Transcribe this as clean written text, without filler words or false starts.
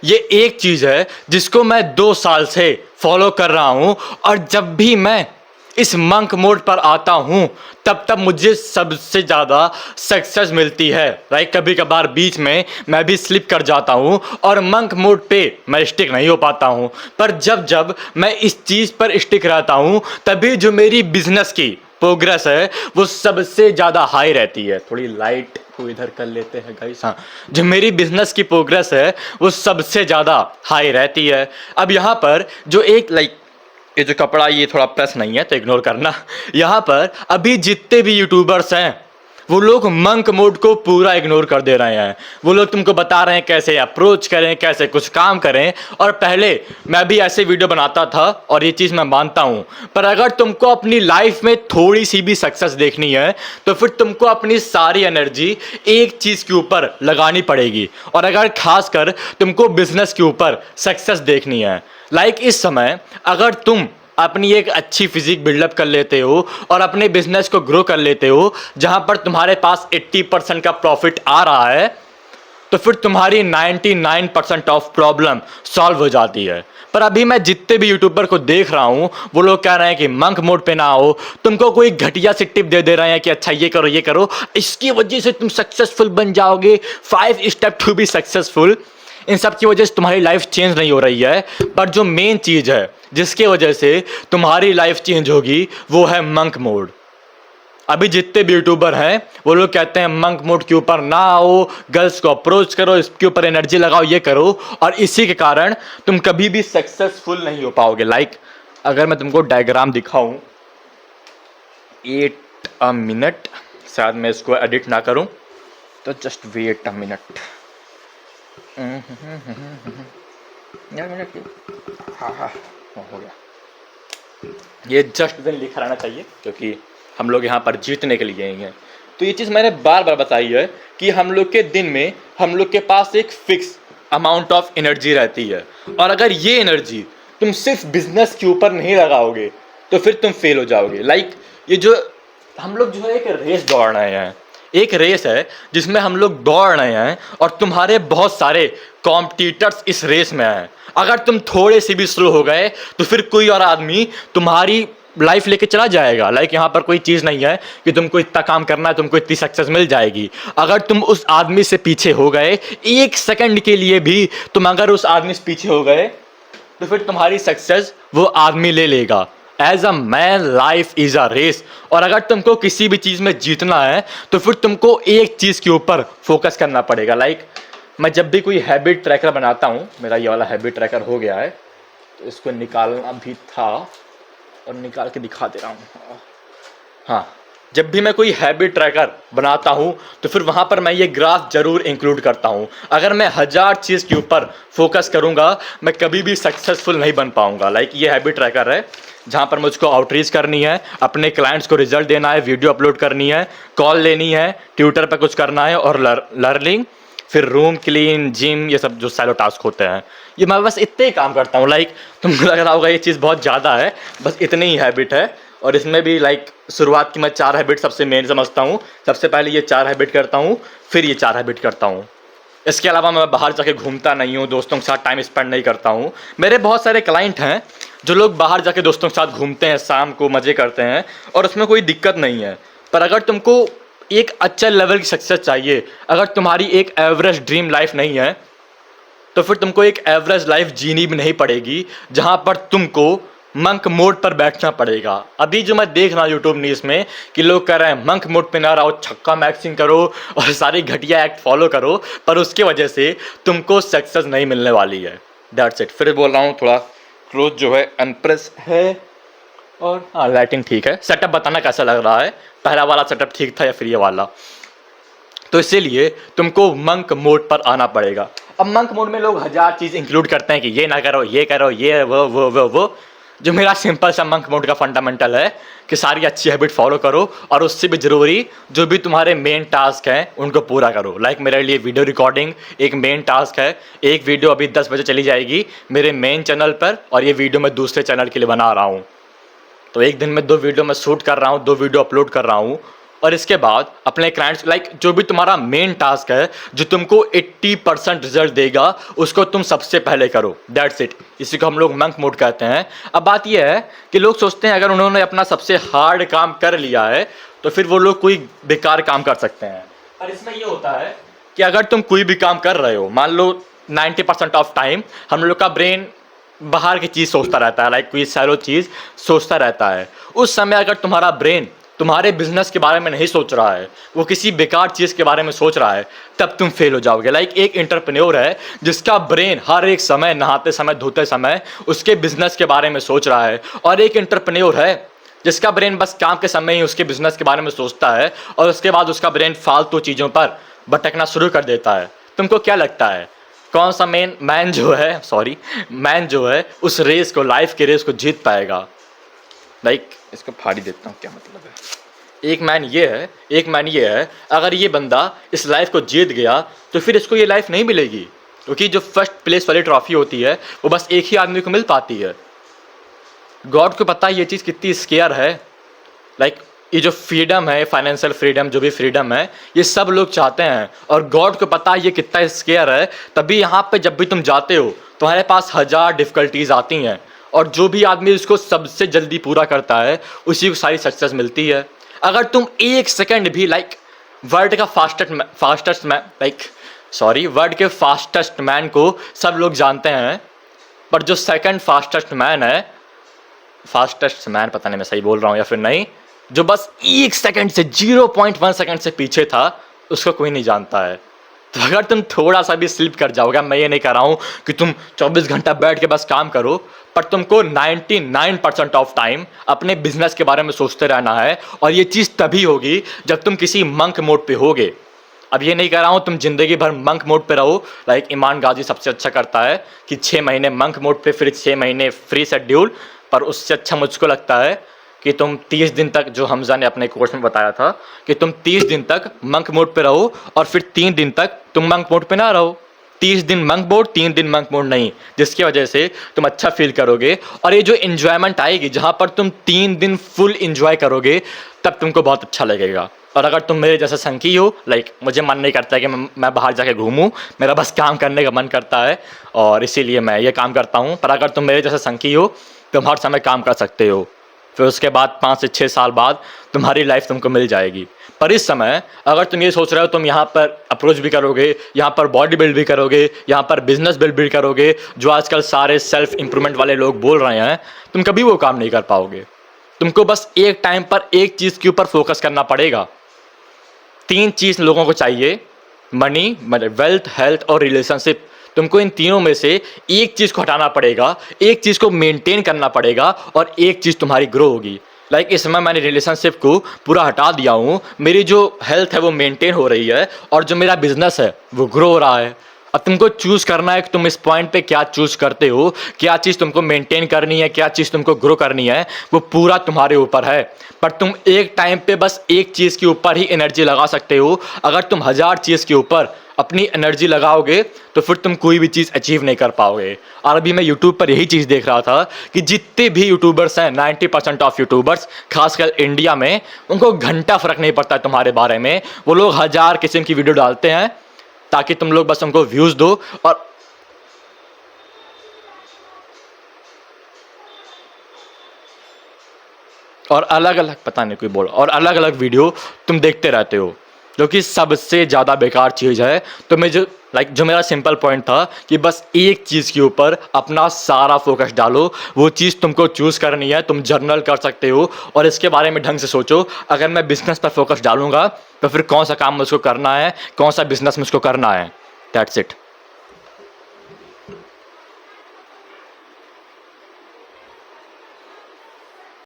ये एक चीज़ है जिसको मैं 2 साल से फॉलो कर रहा हूँ और जब भी मैं इस मंक मोड पर आता हूँ तब मुझे सबसे ज़्यादा सक्सेस मिलती है। राइट, कभी कभार बीच में मैं भी स्लिप कर जाता हूँ और मंक मोड पे मैं स्टिक नहीं हो पाता हूँ, पर जब मैं इस चीज़ पर स्टिक रहता हूँ तभी जो मेरी बिजनेस की प्रोग्रेस है वो सबसे ज़्यादा हाई रहती है। थोड़ी लाइट को इधर कर लेते हैं गाइस। हाँ, जो मेरी बिजनेस की प्रोग्रेस है वो सबसे ज़्यादा हाई रहती है। अब यहाँ पर जो एक ये जो कपड़ा ये थोड़ा प्रेस नहीं है तो इग्नोर करना। यहाँ पर अभी जितने भी यूट्यूबर्स हैं वो लोग मंक मोड को पूरा इग्नोर कर दे रहे हैं। वो लोग तुमको बता रहे हैं कैसे अप्रोच करें, कैसे कुछ काम करें। और पहले मैं भी ऐसे वीडियो बनाता था और ये चीज़ मैं मानता हूँ, पर अगर तुमको अपनी लाइफ में थोड़ी सी भी सक्सेस देखनी है तो फिर तुमको अपनी सारी एनर्जी एक चीज़ के ऊपर लगानी पड़ेगी। और अगर खासकर तुमको बिजनेस के ऊपर सक्सेस देखनी है, इस समय अगर तुम अपनी एक अच्छी फिजिक बिल्डअप कर लेते हो और अपने बिजनेस को ग्रो कर लेते हो जहां पर तुम्हारे पास 80% का प्रॉफिट आ रहा है, तो फिर तुम्हारी 99% ऑफ प्रॉब्लम सॉल्व हो जाती है। पर अभी मैं जितने भी यूट्यूबर को देख रहा हूं वो लोग कह रहे हैं कि मंक मोड पे ना हो, तुमको कोई घटिया सी टिप दे रहे हैं कि अच्छा ये करो, इसकी वजह से तुम सक्सेसफुल बन जाओगे, 5 स्टेप टू बी सक्सेसफुल। इन सब की वजह से तुम्हारी लाइफ चेंज नहीं हो रही है, पर जो मेन चीज़ है जिसके वजह से तुम्हारी लाइफ चेंज होगी वो है मंक मोड। अभी जितने भी यूट्यूबर हैं वो लोग कहते हैं मंक मोड के ऊपर ना आओ, गर्ल्स को अप्रोच करो, इसके ऊपर एनर्जी लगाओ, ये करो, और इसी के कारण तुम कभी भी सक्सेसफुल नहीं हो पाओगे। अगर मैं तुमको डायग्राम दिखाऊं 8 अ मिनट, शायद मैं इसको एडिट ना करूं तो जस्ट वेट अ मिनट। हाँ, हो गया। ये जस्ट देन लिखा रहना चाहिए क्योंकि हम लोग यहाँ पर जीतने के लिए ही हैं। तो ये चीज़ मैंने बार बार बताई है कि हम लोग के दिन में हम लोग के पास एक फिक्स अमाउंट ऑफ एनर्जी रहती है, और अगर ये एनर्जी तुम सिर्फ बिजनेस के ऊपर नहीं लगाओगे तो फिर तुम फेल हो जाओगे। ये जो हम लोग जो है एक रेस दौड़ रहे हैं, एक रेस है जिसमें हम लोग दौड़ रहे हैं और तुम्हारे बहुत सारे कॉम्पिटिटर्स इस रेस में हैं। अगर तुम थोड़े से भी स्लो हो गए तो फिर कोई और आदमी तुम्हारी लाइफ लेके चला जाएगा। यहाँ पर कोई चीज़ नहीं है कि तुमको इतना काम करना है, तुमको इतनी सक्सेस मिल जाएगी। अगर तुम उस आदमी से पीछे हो गए, 1 सेकंड के लिए भी तुम अगर उस आदमी से पीछे हो गए तो फिर तुम्हारी सक्सेस वो आदमी ले लेगा। As a man life is a race, और अगर तुमको किसी भी चीज़ में जीतना है तो फिर तुमको एक चीज़ के ऊपर फोकस करना पड़ेगा। मैं जब भी कोई हैबिट ट्रैकर बनाता हूँ, मेरा ये वाला हैबिट ट्रैकर हो गया है तो इसको निकालना भी था और निकाल के दिखा दे रहा हूँ। हाँ, जब भी मैं कोई हैबिट ट्रैकर बनाता हूँ तो फिर वहाँ पर मैं ये ग्राफ जरूर इंक्लूड करता हूँ। अगर मैं 1000 चीज़ के ऊपर फोकस करूँगा मैं कभी भी सक्सेसफुल नहीं बन पाऊँगा। ये हैबिट ट्रैकर है जहाँ पर मुझको आउटरीच करनी है, अपने क्लाइंट्स को रिजल्ट देना है, वीडियो अपलोड करनी है, कॉल लेनी है, ट्विटर पर कुछ करना है और लर्निंग, फिर रूम क्लीन, जिम, ये सब जो सैलो टास्क होते हैं, ये मैं बस इतने ही काम करता हूँ। तुमको लग रहा होगा ये चीज़ बहुत ज़्यादा है, बस इतनी ही हैबिट है। और इसमें भी शुरुआत की मैं 4 हैबिट सबसे मेन समझता हूँ। सबसे पहले ये 4 हैबिट करता हूँ, फिर ये 4 हैबिट करता हूँ। इसके अलावा मैं बाहर जाके घूमता नहीं हूँ, दोस्तों के साथ टाइम स्पेंड नहीं करता हूँ। मेरे बहुत सारे क्लाइंट हैं जो लोग बाहर जाके दोस्तों के साथ घूमते हैं, शाम को मज़े करते हैं, और उसमें कोई दिक्कत नहीं है। पर अगर तुमको एक अच्छा लेवल की सक्सेस चाहिए, अगर तुम्हारी एक एवरेज ड्रीम लाइफ नहीं है तो फिर तुमको एक एवरेज लाइफ जीनी भी नहीं पड़ेगी, जहाँ पर तुमको मंक मोड पर बैठना पड़ेगा। अभी जो मैं देख रहा हूँ यूट्यूब न्यूज़ में कि लोग कह रहे हैं मंक मोड पे ना रहो, छक्का मैक्सिंग करो और सारी घटिया एक्ट फॉलो करो, पर उसके वजह से तुमको सक्सेस नहीं मिलने वाली है। That's it. फिर बोल रहा हूँ, थोड़ा क्लोज जो है अनप्रेस है, और हाँ लाइटिंग ठीक है। सेटअप बताना कैसा लग रहा है, पहला वाला सेटअप ठीक था या फिर ये वाला। तो इसीलिए तुमको मंक मोड पर आना पड़ेगा। अब मंक मोड में लोग 1000 चीज़ इंक्लूड करते हैं कि ये ना करो, ये करो, ये वो। जो मेरा सिंपल सा मंक मोड का फंडामेंटल है कि सारी अच्छी हैबिट फॉलो करो, और उससे भी ज़रूरी जो भी तुम्हारे मेन टास्क हैं उनको पूरा करो। मेरे लिए वीडियो रिकॉर्डिंग एक मेन टास्क है। एक वीडियो अभी 10 बजे चली जाएगी मेरे मेन चैनल पर, और ये वीडियो मैं दूसरे चैनल के लिए बना रहा हूँ। तो एक दिन में 2 वीडियो मैं शूट कर रहा हूँ, 2 वीडियो अपलोड कर रहा हूँ, और इसके बाद अपने क्लाइंट्स जो भी तुम्हारा मेन टास्क है जो तुमको 80% रिजल्ट देगा उसको तुम सबसे पहले करो। That's it. इसी को हम लोग मंक मोड कहते हैं। अब बात यह है कि लोग सोचते हैं अगर उन्होंने अपना सबसे हार्ड काम कर लिया है तो फिर वो लोग कोई बेकार काम कर सकते हैं। पर इसमें ये होता है कि अगर तुम कोई भी काम कर रहे हो, मान लो 90% ऑफ टाइम हम लोग का ब्रेन बाहर की चीज़ सोचता रहता है, कोई सैलो चीज़ सोचता रहता है। उस समय अगर तुम्हारा ब्रेन तुम्हारे बिजनेस के बारे में नहीं सोच रहा है, वो किसी बेकार चीज़ के बारे में सोच रहा है, तब तुम फेल हो जाओगे। एक एंटरप्रेन्योर है जिसका ब्रेन हर एक समय, नहाते समय, धोते समय उसके बिजनेस के बारे में सोच रहा है, और एक एंटरप्रेन्योर है जिसका ब्रेन बस काम के समय ही उसके बिजनेस के बारे में सोचता है और उसके बाद उसका ब्रेन फालतू चीज़ों पर भटकना शुरू कर देता है। तुमको क्या लगता है कौन सा मैन जो है उस रेस को, लाइफ के रेस को जीत पाएगा? इसको फाड़ी देता हूँ, क्या मतलब है। एक मैन ये है अगर ये बंदा इस लाइफ को जीत गया तो फिर इसको ये लाइफ नहीं मिलेगी, क्योंकि जो फर्स्ट प्लेस वाली ट्रॉफी होती है वो बस एक ही आदमी को मिल पाती है। गॉड को पता है ये चीज़ कितनी स्केयर है। ये जो फ्रीडम है, फाइनेंशियल फ्रीडम, जो भी फ्रीडम है, ये सब लोग चाहते हैं, और गॉड को पता है ये कितना स्केयर है। तभी यहाँ पे जब भी तुम जाते हो तुम्हारे पास 1000 डिफ़िकल्टीज आती हैं, और जो भी आदमी इसको सबसे जल्दी पूरा करता है उसी को सारी सक्सेस मिलती है। अगर तुम एक सेकंड भी वर्ल्ड का वर्ल्ड के फास्टेस्ट मैन को सब लोग जानते हैं, पर जो सेकंड फास्टेस्ट मैन पता नहीं मैं सही बोल रहा हूँ या फिर नहीं, जो बस 1 सेकंड से 0.1 सेकंड से पीछे था, उसको कोई नहीं जानता है। तो अगर तुम थोड़ा सा भी स्लिप कर जाओगे, मैं ये नहीं कह रहा हूँ कि तुम 24 घंटा बैठ के बस काम करो, पर तुमको 99% ऑफ टाइम अपने बिजनेस के बारे में सोचते रहना है, और ये चीज़ तभी होगी जब तुम किसी मंक मोड पे होगे। अब ये नहीं कह रहा हूँ तुम जिंदगी भर मंक मोड पे रहो, ईमान गाजी सबसे अच्छा करता है कि 6 महीने मंक मोड पे, फिर 6 महीने फ्री शेड्यूल। पर उससे अच्छा मुझको लगता है कि तुम 30 दिन तक, जो हमजा ने अपने कोर्स में बताया था कि तुम 30 दिन तक मंक मोड पे रहो और फिर 3 दिन तक तुम मंक मोड पे ना रहो। 30 दिन मंक मोड, 3 दिन मंक मोड नहीं, जिसकी वजह से तुम अच्छा फील करोगे। और ये जो इन्जॉयमेंट आएगी जहाँ पर तुम 3 दिन फुल इन्जॉय करोगे, तब तुमको बहुत अच्छा लगेगा। और अगर तुम मेरे जैसे संकी हो, मुझे मन नहीं करता है कि मैं बाहर जाके घूमूं, मेरा बस काम करने का मन करता है और इसीलिए मैं ये काम करता हूँ। पर अगर तुम मेरे जैसे संकी हो, तुम हर समय काम कर सकते हो, फिर उसके बाद 5 से 6 साल बाद तुम्हारी लाइफ तुमको मिल जाएगी। पर इस समय अगर तुम ये सोच रहे हो तुम यहाँ पर अप्रोच भी करोगे, यहाँ पर बॉडी बिल्ड भी करोगे, यहाँ पर बिजनेस बिल्ड भी करोगे, जो आजकल सारे सेल्फ इम्प्रूवमेंट वाले लोग बोल रहे हैं, तुम कभी वो काम नहीं कर पाओगे। तुमको बस एक टाइम पर एक चीज़ के ऊपर फोकस करना पड़ेगा। 3 चीज़ लोगों को चाहिए, मनी, वेल्थ, हेल्थ और रिलेशनशिप। तुमको इन तीनों में से एक चीज़ को हटाना पड़ेगा, एक चीज़ को मेंटेन करना पड़ेगा, और एक चीज़ तुम्हारी ग्रो होगी। इस समय मैंने रिलेशनशिप को पूरा हटा दिया हूँ, मेरी जो हेल्थ है वो मेंटेन हो रही है, और जो मेरा बिजनेस है वो ग्रो हो रहा है। अब तुमको चूज़ करना है कि तुम इस पॉइंट पे क्या चूज़ करते हो, क्या चीज़ तुमको मेंटेन करनी है, क्या चीज़ तुमको ग्रो करनी है, वो पूरा तुम्हारे ऊपर है। पर तुम एक टाइम पे बस एक चीज़ के ऊपर ही एनर्जी लगा सकते हो। अगर तुम 1000 चीज़ के ऊपर अपनी एनर्जी लगाओगे तो फिर तुम कोई भी चीज़ अचीव नहीं कर पाओगे। और अभी मैं यूट्यूब पर यही चीज़ देख रहा था कि जितने भी यूट्यूबर्स हैं, 90% ऑफ यूट्यूबर्स, खासकर इंडिया में, उनको घंटा फ़र्क नहीं पड़ता है तुम्हारे बारे में। वो लोग 1000 किस्म की वीडियो डालते हैं ताकि तुम लोग बस उनको व्यूज़ दो, और अलग अलग, पता नहीं कोई बोल, और अलग अलग वीडियो तुम देखते रहते हो, जो कि सबसे ज़्यादा बेकार चीज़ है। तो मैं जो मेरा सिंपल पॉइंट था कि बस एक चीज़ के ऊपर अपना सारा फोकस डालो, वो चीज़ तुमको चूज़ करनी है। तुम जर्नल कर सकते हो और इसके बारे में ढंग से सोचो, अगर मैं बिजनेस पर फोकस डालूंगा तो फिर कौन सा काम मुझको करना है, कौन सा बिजनेस मुझको करना है। That's it.